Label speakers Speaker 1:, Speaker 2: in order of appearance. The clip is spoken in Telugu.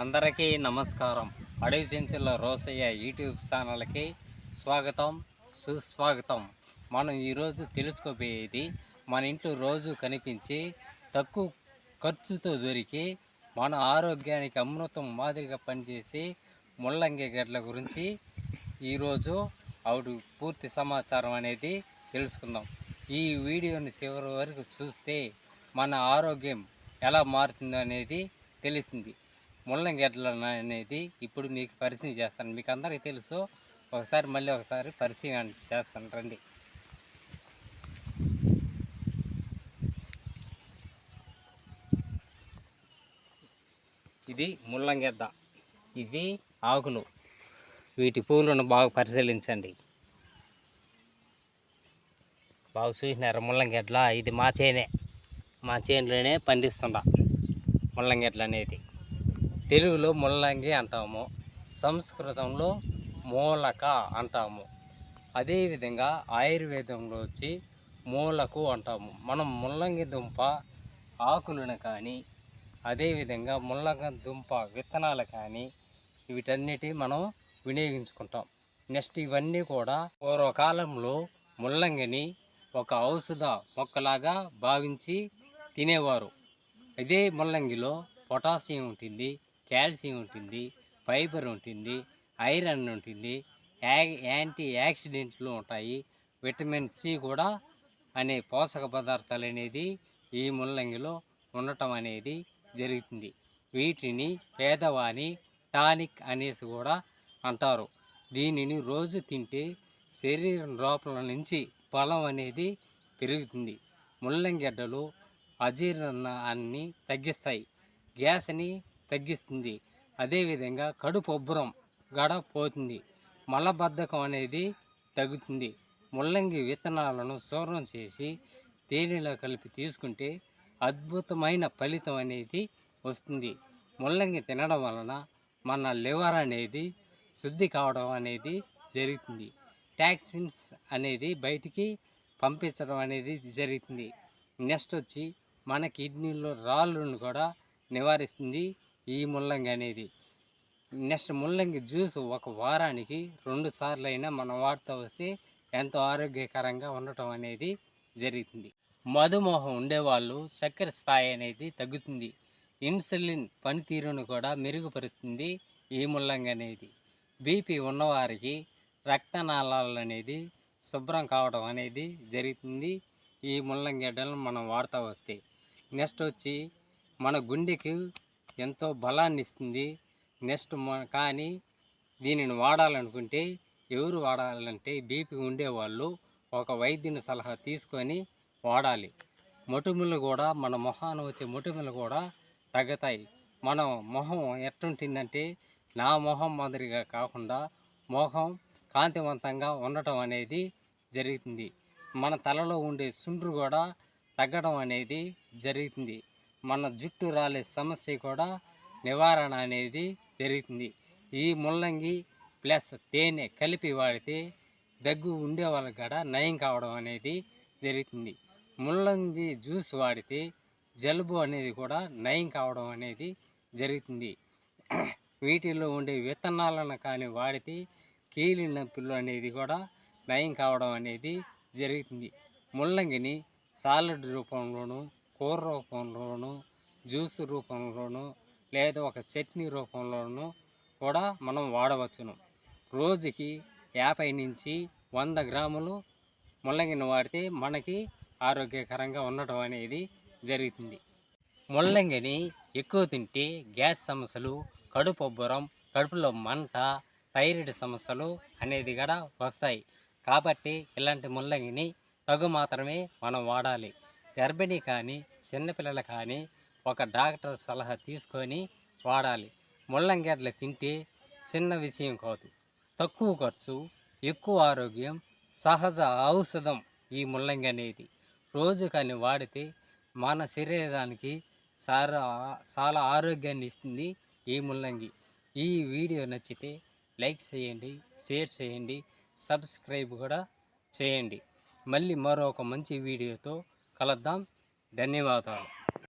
Speaker 1: అందరికీ నమస్కారం. అడవి చెంచుల రోసయ్య యూట్యూబ్ ఛానల్కి స్వాగతం, సుస్వాగతం. మనం ఈరోజు తెలుసుకోబోయేది మన ఇంట్లో రోజు కనిపించి తక్కువ ఖర్చుతో దొరికి మన ఆరోగ్యానికి అమృతం మాదిరిగా పనిచేసి ముల్లంగి గడ్డల గురించి ఈరోజు పూర్తి సమాచారం అనేది తెలుసుకుందాం. ఈ వీడియోని చివరి వరకు చూస్తే మన ఆరోగ్యం ఎలా మారుతుందో అనేది తెలుస్తుంది. ముల్లంగి గడ్డలు అనేది ఇప్పుడు మీకు పరిచయం చేస్తాను. మీకు అందరికీ తెలుసు, ఒకసారి పరిచయం చేస్తాను రండి. ఇది ముల్లంగి గడ్డ, ఇది ఆకులు. వీటి పూలను బాగా పరిశీలించండి. బాగా చూసినారు ముల్లంగి గడ్డ. ఇది మా చేనులోనే పండిస్తుండ ముల్లంగి గడ్డలు అనేది. తెలుగులో ముల్లంగి అంటాము, సంస్కృతంలో మూలక అంటాము. అదేవిధంగా ఆయుర్వేదంలో వచ్చి మూలకు అంటాము. మనం ముల్లంగి దుంప ఆకులను కానీ, అదేవిధంగా ముల్లంగి దుంప విత్తనాలు కానీ వీటన్నిటి మనం వినియోగించుకుంటాం. నెక్స్ట్ ఇవన్నీ కూడా పూర్వకాలంలో ముల్లంగిని ఒక ఔషధ మొక్కలాగా భావించి తినేవారు. ఇదే ముల్లంగిలో పొటాషియం ఉంటుంది, కాల్షియం ఉంటుంది, ఫైబర్ ఉంటుంది, ఐరన్ ఉంటుంది, యాంటీ యాక్సిడెంట్లు ఉంటాయి, విటమిన్ సి కూడా అనే పోషక పదార్థాలు అనేది ఈ ముల్లంగిలో ఉండటం అనేది జరుగుతుంది. వీటిని పేదవాని టానిక్ అనేసి కూడా అంటారు. దీనిని రోజు తింటే శరీరం లోపల నుంచి బలం అనేది పెరుగుతుంది. ముల్లంగి గడ్డలు అజీర్ణాన్ని తగ్గిస్తాయి, గ్యాస్ని తగ్గిస్తుంది. అదేవిధంగా కడుపు ఉబ్బరం గడ పోతుంది, మలబద్ధకం అనేది తగ్గుతుంది. ముల్లంగి విత్తనాలను చూర్ణం చేసి తేనెలో కలిపి తీసుకుంటే అద్భుతమైన ఫలితం అనేది వస్తుంది. ముల్లంగి తినడం వలన మన లివర్ అనేది శుద్ధి కావడం అనేది జరుగుతుంది. టాక్సిన్స్ అనేది బయటికి పంపించడం అనేది జరుగుతుంది. నెక్స్ట్ వచ్చి మన కిడ్నీలో రాళ్ళను కూడా నివారిస్తుంది ఈ ముల్లంగి అనేది. నెక్స్ట్ ముల్లంగి జ్యూస్ ఒక వారానికి 2 సార్లు అయినా మనం వాడుతూ వస్తే ఎంతో ఆరోగ్యకరంగా ఉండటం అనేది జరుగుతుంది. మధుమేహం ఉండేవాళ్ళు చక్కెర స్థాయి అనేది తగ్గుతుంది. ఇన్సులిన్ పనితీరును కూడా మెరుగుపరుస్తుంది ఈ ముల్లంగి అనేది. బీపీ ఉన్నవారికి రక్తనాళాలు అనేది శుభ్రం కావడం అనేది జరుగుతుంది ఈ ముల్లంగి గడ్డలను మనం వాడుతూ వస్తే. నెక్స్ట్ వచ్చి మన గుండెకి ఎంతో బలాన్ని ఇస్తుంది. నెక్స్ట్ కానీ దీనిని వాడాలనుకుంటే ఎవరు వాడాలంటే బీపీ ఉండేవాళ్ళు ఒక వైద్యుని సలహా తీసుకొని వాడాలి. మొటిమలు కూడా మన మొహాన వచ్చే మొటిమలు కూడా తగ్గుతాయి. మన మొహం ఎట్టుంటుందంటే నా మొహం మాదిరిగా కాకుండా మొహం కాంతివంతంగా ఉండటం అనేది జరుగుతుంది. మన తలలో ఉండే చుండ్రు కూడా తగ్గడం అనేది జరుగుతుంది. మన జుట్టు రాలే సమస్య కూడా నివారణ అనేది జరుగుతుంది. ఈ ముల్లంగి ప్లస్ తేనె కలిపి వాడితే దగ్గు ఉండే వాళ్ళకి కూడా నయం కావడం అనేది జరుగుతుంది. ముల్లంగి జ్యూస్ వాడితే జలుబు అనేది కూడా నయం కావడం అనేది జరుగుతుంది. వీటిలో ఉండే విత్తనాలను కానీ వాడితే కీలి నొప్పులు అనేది కూడా నయం కావడం అనేది జరుగుతుంది. ముల్లంగిని సాలడ్ రూపంలోనూ, కూర రూపంలోనూ, జ్యూస్ రూపంలోనూ, లేదా ఒక చట్నీ రూపంలోనూ కూడా మనం వాడవచ్చును. రోజుకి 50 నుంచి 100 గ్రాములు ముల్లంగిని వాడితే మనకి ఆరోగ్యకరంగా ఉండటం అనేది జరుగుతుంది. ముల్లంగిని ఎక్కువ తింటే గ్యాస్ సమస్యలు, కడుపు ఉబ్బరం, కడుపులో మంట, థైరాయిడ్ సమస్యలు అనేది కూడా వస్తాయి. కాబట్టి ఇలాంటి ముల్లంగిని తగు మాత్రమే మనం వాడాలి. గర్భిణీ కానీ చిన్నపిల్లలు కానీ ఒక డాక్టర్ సలహా తీసుకొని వాడాలి. ముల్లంగి గడ్డలు తింటే చిన్న విషయం కాదు, తక్కువ ఖర్చు, ఎక్కువ ఆరోగ్యం, సహజ ఔషధం ఈ ముల్లంగి అనేది. రోజు కానీ వాడితే మన శరీరానికి చాలా ఆరోగ్యాన్ని ఇస్తుంది ఈ ముల్లంగి. ఈ వీడియో నచ్చితే లైక్ చేయండి, షేర్ చేయండి, సబ్స్క్రైబ్ కూడా చేయండి. మళ్ళీ మరొక మంచి వీడియోతో కలుద్దాం. ధన్యవాదాలు.